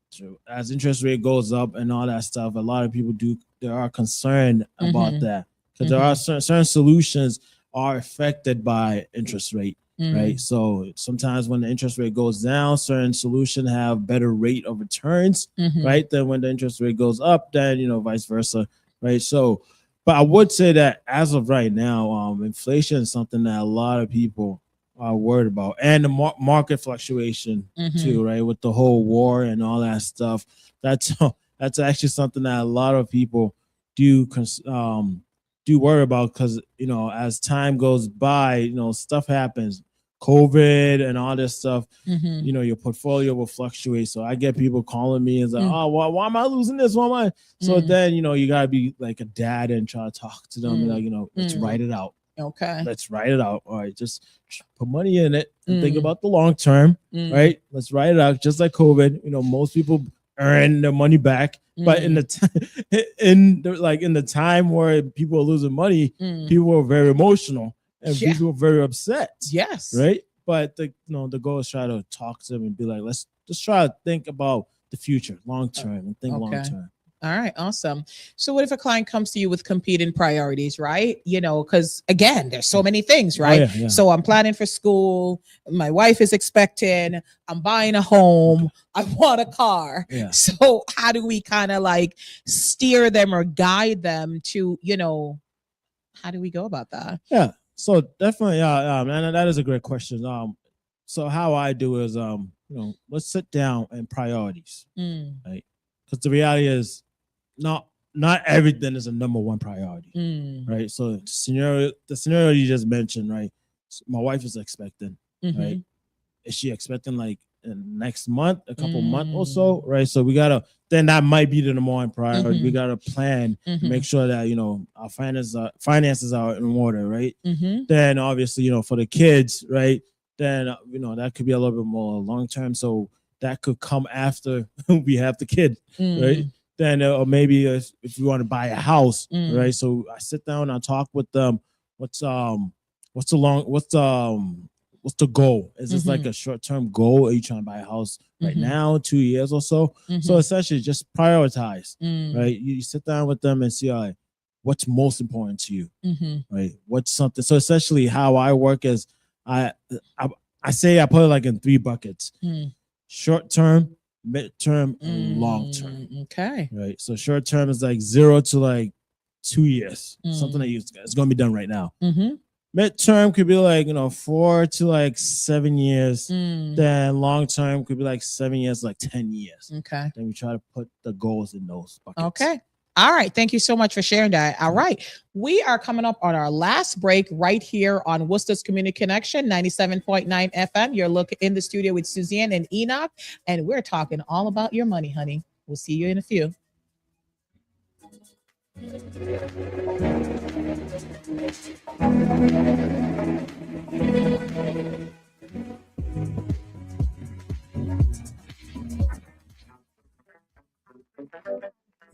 So as interest rate goes up and all that stuff, a lot of people are concerned about that because there are certain solutions are affected by interest rate, right? So sometimes when the interest rate goes down, certain solutions have better rate of returns, right? Then when the interest rate goes up, then vice versa, right? So, but I would say that as of right now, inflation is something that a lot of people are worried about, and the market fluctuation too, right? With the whole war and all that stuff, that's actually something that a lot of people do worry about because as time goes by, stuff happens, COVID and all this stuff. Your portfolio will fluctuate. So I get people calling me and like, oh, why am I losing this? Why am I? So then you gotta be like a dad and try to talk to them and let's write it out. Okay. Let's write it out. All right. Just put money in it and think about the long term, right? Let's write it out. Just like COVID, most people earn their money back, but in the time where people are losing money, people were very emotional and people were very upset. Yes. Right. But the goal is try to talk to them and be like, let's just try to think about the future, long term, and think long term. All right, awesome. So what if a client comes to you with competing priorities, right? Because again, there's so many things, right? Yeah. So I'm planning for school. My wife is expecting. I'm buying a home. I want a car. Yeah. So how do we kind of steer them or guide them to, how do we go about that? Yeah. So definitely, man, that is a great question. So how I do is, let's sit down and priorities, right? Because the reality is, not everything is a number one priority, right? So the scenario you just mentioned, right? So my wife is expecting, right? Is she expecting in next month, a couple months or so, right? So then that might be the number one priority. We gotta plan, make sure that our finances are in order, right? Then obviously, for the kids, right? Then that could be a little bit more long term. So that could come after we have the kid, right? Then or maybe if you want to buy a house, right? So I sit down and I talk with them. What's the goal? Is this like a short-term goal? Are you trying to buy a house right now, 2 years or so? So essentially just prioritize, right? You sit down with them and see, all right, what's most important to you, right? What's something? So essentially how I work is I say I put it in 3 buckets: short-term, mid-term, and long-term. Okay. Right. So short-term is 0 to 2 years, something that it's going to be done right now. Mid-term could be 4 to 7 years. Then long-term could be 7 years, 10 years. Okay. Then we try to put the goals in those buckets. Okay. All right. Thank you so much for sharing that. All right. We are coming up on our last break right here on Worcester's Community Connection, 97.9 FM. You're looking in the studio with Suzanne and Enoch, and we're talking all about your money, honey. We'll see you in a few.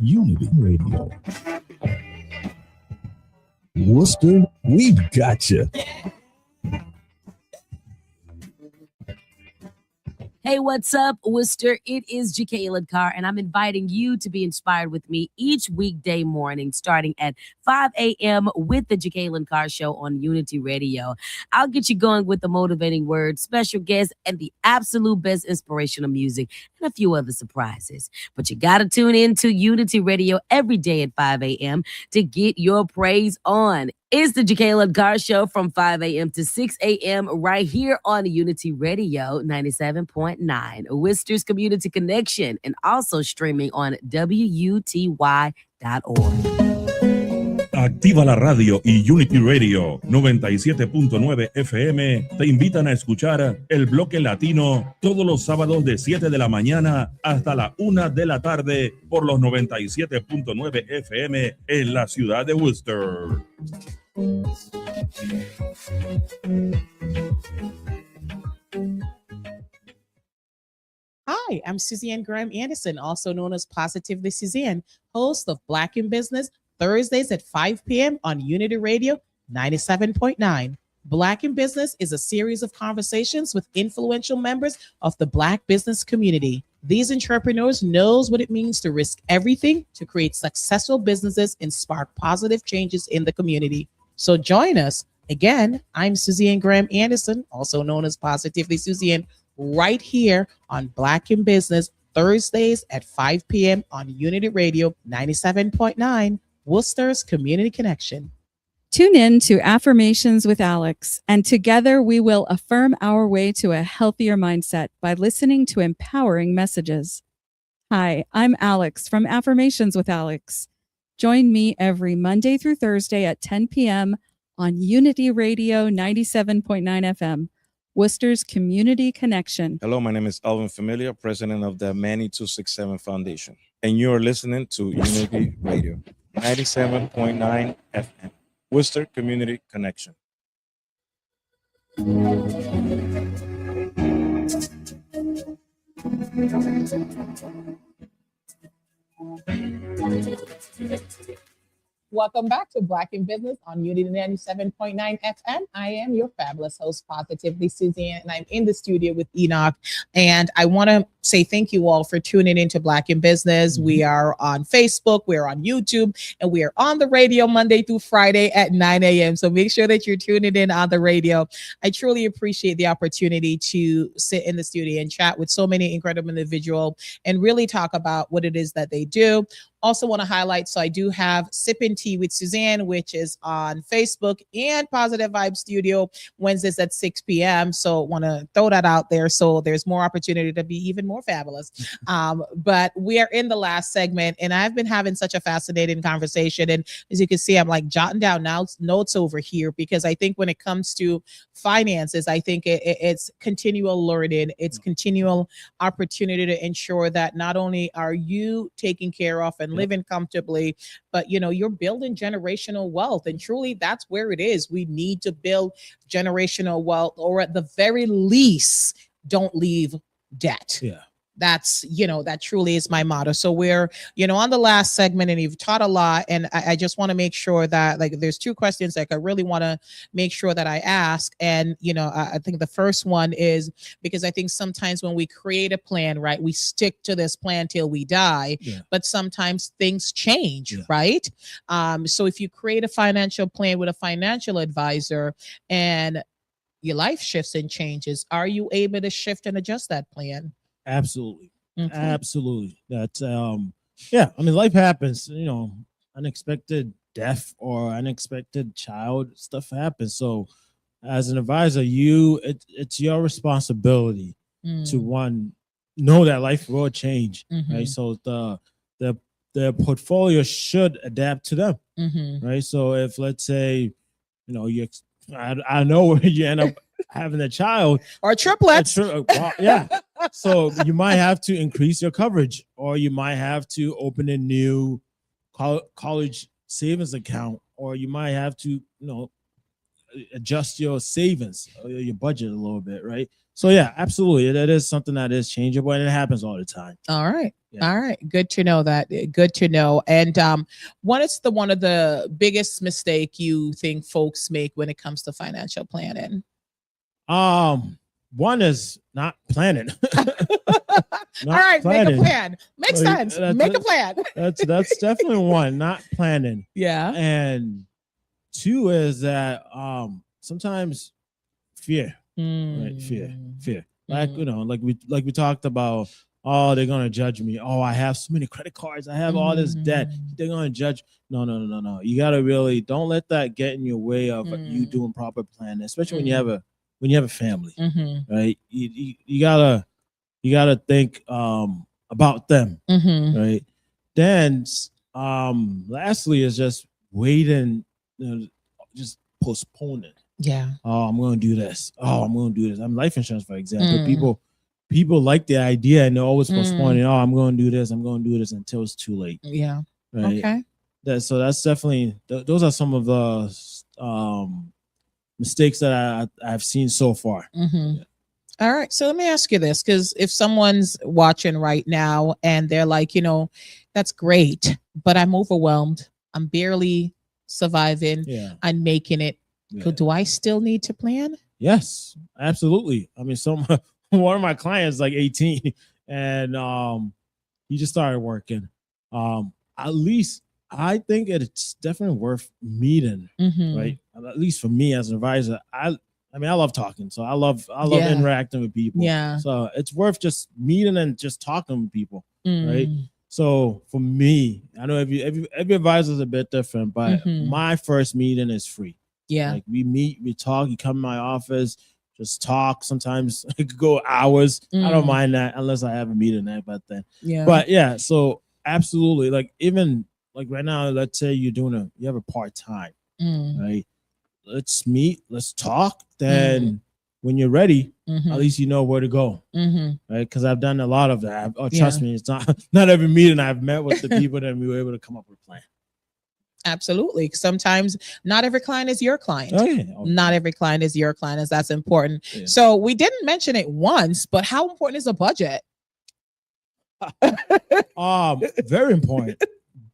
Unity Radio. Worcester, we've got you. Hey, what's up, Worcester? It is Jacqueline Carr, and I'm inviting you to be inspired with me each weekday morning, starting at 5 a.m. with the Jacqueline Carr Show on Unity Radio. I'll get you going with the motivating words, special guests, and the absolute best inspirational music, and a few other surprises. But you got to tune in to Unity Radio every day at 5 a.m. to get your praise on. It's the Jacqueline Carr Show from 5 a.m. to 6 a.m. right here on Unity Radio 97.9, Worcester's Community Connection, and also streaming on WUTY.org. Activa la radio y Unity Radio 97.9 FM te invitan a escuchar el bloque latino todos los sábados de 7 de la mañana hasta la 1 de la tarde por los 97.9 FM en la ciudad de Worcester. Hi, I'm Suzanne Graham Anderson, also known as Positively Suzanne, host of Black in Business, Thursdays at 5 p.m. on Unity Radio 97.9. Black in Business is a series of conversations with influential members of the Black business community. These entrepreneurs knows what it means to risk everything to create successful businesses and spark positive changes in the community. So join us. Again, I'm Suzanne Graham Anderson, also known as Positively Suzanne, right here on Black in Business, Thursdays at 5 p.m. on Unity Radio 97.9, Worcester's Community Connection. Tune in to Affirmations with Alex, and together we will affirm our way to a healthier mindset by listening to empowering messages. Hi, I'm Alex from Affirmations with Alex. Join me every Monday through Thursday at 10 p.m. on Unity Radio 97.9 FM, Worcester's Community Connection. Hello, my name is Alvin Familia, president of the Manny 267 Foundation, and you are listening to Unity Radio 97.9 FM. Worcester Community Connection. Welcome back to Black in Business on Unity 97.9 FM. I am your fabulous host, Positively Suzanne, and I'm in the studio with Enoch. And I want to say thank you all for tuning into Black in Business. We are on Facebook, we're on YouTube, and we are on the radio Monday through Friday at 9 a.m. So make sure that you're tuning in on the radio. I truly appreciate the opportunity to sit in the studio and chat with so many incredible individuals and really talk about what it is that they do. Also want to highlight, so I do have Sippin' Tea with Suzanne, which is on Facebook, and Positive Vibe Studio Wednesdays at 6 p.m. So want to throw that out there so there's more opportunity to be even more fabulous. But we are in the last segment, and I've been having such a fascinating conversation. And as you can see, I'm like jotting down notes over here, because I think when it comes to finances, I think it's continual learning. It's continual opportunity to ensure that not only are you taking care of and living comfortably, but you're building generational wealth. And truly, that's where it is. We need to build generational wealth, or at the very least, don't leave debt. Yeah. That's, that truly is my motto. So we're, on the last segment, and you've taught a lot. And I just want to make sure that, like, there's two questions that I really want to make sure that I ask. And, I think the first one is, because I think sometimes when we create a plan, right, we stick to this plan till we die, but sometimes things change, right? So if you create a financial plan with a financial advisor and your life shifts and changes, are you able to shift and adjust that plan? Absolutely. Absolutely. That's life happens, unexpected death or unexpected child stuff happens. So as an advisor, it's your responsibility to know that life will change. Right. So the portfolio should adapt to them. Right. So if, let's say, I know where you end up having a child or triplets. So you might have to increase your coverage, or you might have to open a new college savings account, or you might have to, adjust your savings, or your budget a little bit, right? So yeah, absolutely. That is something that is changeable, and it happens all the time. All right. Yeah. All right, good to know that. Good to know. And what is one of the biggest mistake you think folks make when it comes to financial planning? One is not planning. All right, make a plan. Makes sense. Make a plan. That's definitely one, not planning. Yeah. And two is that sometimes fear. Right? Fear. Like, like we talked about, oh, they're gonna judge me. Oh, I have so many credit cards, I have all this debt. They're gonna judge. No. You gotta really don't let that get in your way of you doing proper planning, especially when you have a family. Right? You gotta think about them. Right? Then lastly is just waiting, just postponing. Yeah. Oh, I'm going to do this. Oh, I'm going to do this. I'm life insurance, for example. People like the idea and they're always postponing. Oh, I'm going to do this. I'm going to do this until it's too late. Yeah. Right. Okay. So that's definitely those are some of the mistakes that I've seen so far. Yeah. All right. So let me ask you this, because if someone's watching right now and they're like, that's great, but I'm overwhelmed. I'm barely surviving. Yeah. I'm making it. Yeah. Do I still need to plan? Yes, absolutely. I mean, one of my clients like 18 and he just started working. At least I think it's definitely worth meeting, right? At least for me as an advisor, I love talking, so I love interacting with people. Yeah. So it's worth just meeting and just talking with people, right? So for me, I know every advisor is a bit different, but my first meeting is free. Yeah. Like we meet, we talk, you come in my office, just talk. Sometimes it could go hours. I don't mind that unless I have a meeting there, but yeah, so absolutely. Like even like right now, let's say you have a part-time, right? Let's meet, let's talk. Then when you're ready, at least you know where to go. Right? Because I've done a lot of that. Trust me, it's not every meeting I've met with the people that we were able to come up with a plan. Absolutely. Sometimes not every client is your client. Oh, yeah. Not every client is your client, as that's important. Yeah. So we didn't mention it once, but how important is a budget? Very important.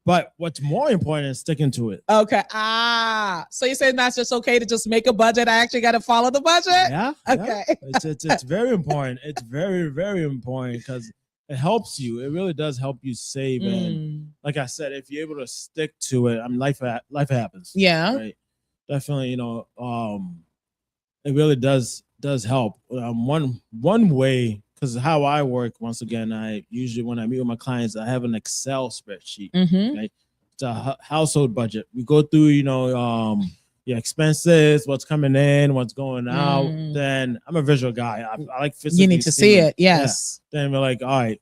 But what's more important is sticking to it. Okay. So you're saying that's just okay to just make a budget? I actually got to follow the budget? Yeah. Okay. It's very important. It's very, very important because it helps you. It really does help you save. And like I said, if you're able to stick to it, life happens. Yeah. Right. Definitely, it really does help. One way, because how I work, once again, I usually when I meet with my clients, I have an Excel spreadsheet. Right? It's a household budget. We go through, your expenses, what's coming in, what's going out. Then I'm a visual guy. I like physically. You need to see it. Yes. Yeah. Then we're like, all right,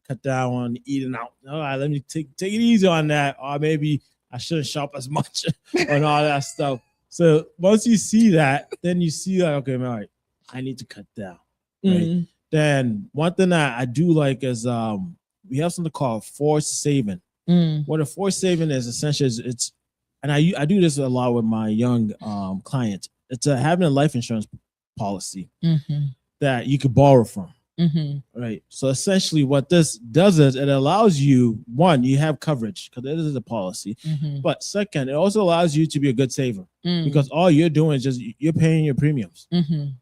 cut down on eating out. All right, let me take it easy on that. Or maybe I shouldn't shop as much and all that stuff. So once you see that, then you see like, okay, all right, I need to cut down. Right. Then one thing that I do like is we have something called forced saving. What a forced saving is essentially it's and I do this a lot with my young clients. It's having a life insurance policy that you could borrow from. Right. So essentially what this does is it allows you, one, you have coverage because it is a policy. But second, it also allows you to be a good saver because all you're doing is just you're paying your premiums.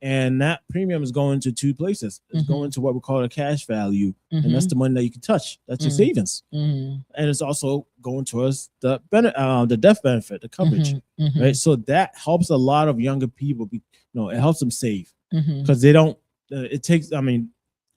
And that premium is going to two places. It's going to what we call a cash value. And that's the money that you can touch. That's your savings. And it's also going towards the death benefit, the coverage. Right. So that helps a lot of younger people. It helps them save because they don't, it takes,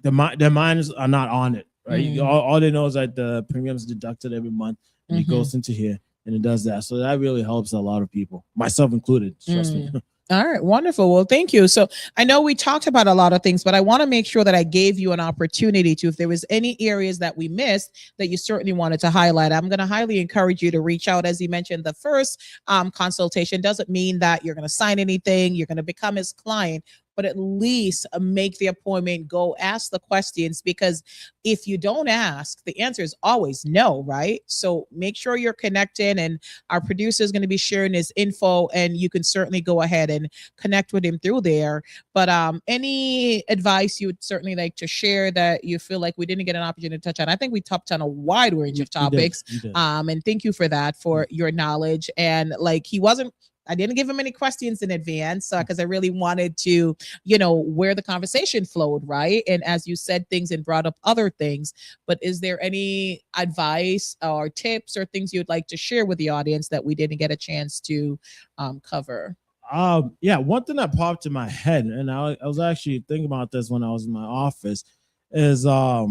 their minds are not on it, right? All they know is that the premiums deducted every month and it goes into here and it does that. So that really helps a lot of people, myself included. Trust me. All right, wonderful. Well, thank you. So I know we talked about a lot of things, but I want to make sure that I gave you an opportunity to, if there was any areas that we missed that you certainly wanted to highlight, I'm going to highly encourage you to reach out. As you mentioned, the first consultation doesn't mean that you're going to sign anything, you're going to become his client. but at least make the appointment, go ask the questions, because if you don't ask, the answer is always no, right? So make sure you're connecting, and our producer is going to be sharing his info, and you can certainly go ahead and connect with him through there. But any advice you would certainly like to share that you feel like we didn't get an opportunity to touch on? I think we touched on a wide range of topics. You did. And thank you for that, for your knowledge. And like, I didn't give him any questions in advance because I really wanted to, where the conversation flowed, right? And as you said things and brought up other things, but is there any advice or tips or things you'd like to share with the audience that we didn't get a chance to cover? One thing that popped in my head, and I was actually thinking about this when I was in my office, is for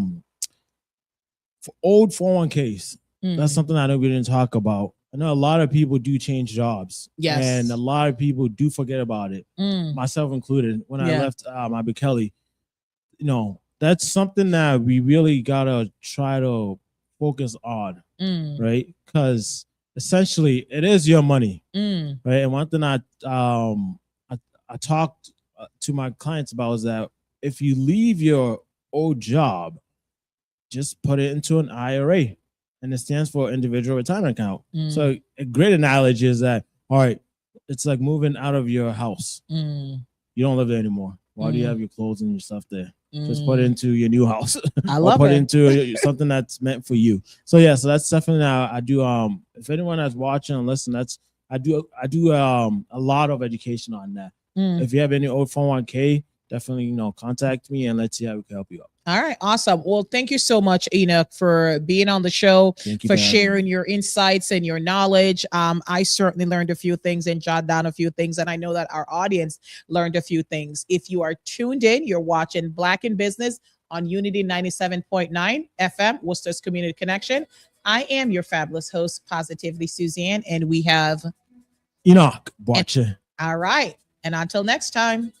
old 401ks. That's something I know we didn't talk about. I know a lot of people do change jobs. Yes. And a lot of people do forget about it, myself included. When I left Abbey Kelly, that's something that we really gotta try to focus on, right? Because essentially it is your money, right? And one thing I talked to my clients about is that if you leave your old job, just put it into an IRA. And it stands for individual retirement account. So a great analogy is that, all right, it's like moving out of your house. You don't live there anymore. Why do you have your clothes and your stuff there? Just put it into your new house. I love put it. into something that's meant for you. So so that's definitely I do. If anyone that's watching and listening, I do a lot of education on that. If you have any old 401k, definitely contact me and let's see how we can help you out. All right, awesome. Well, thank you so much, Enoch, for being on the show, for sharing your insights and your knowledge. I certainly learned a few things and jotted down a few things, and I know that our audience learned a few things. If you are tuned in, you're watching Black in Business on Unity 97.9 FM, Worcester's Community Connection. I am your fabulous host, Positively Suzanne, and we have Enoch Boachie. All right, and until next time.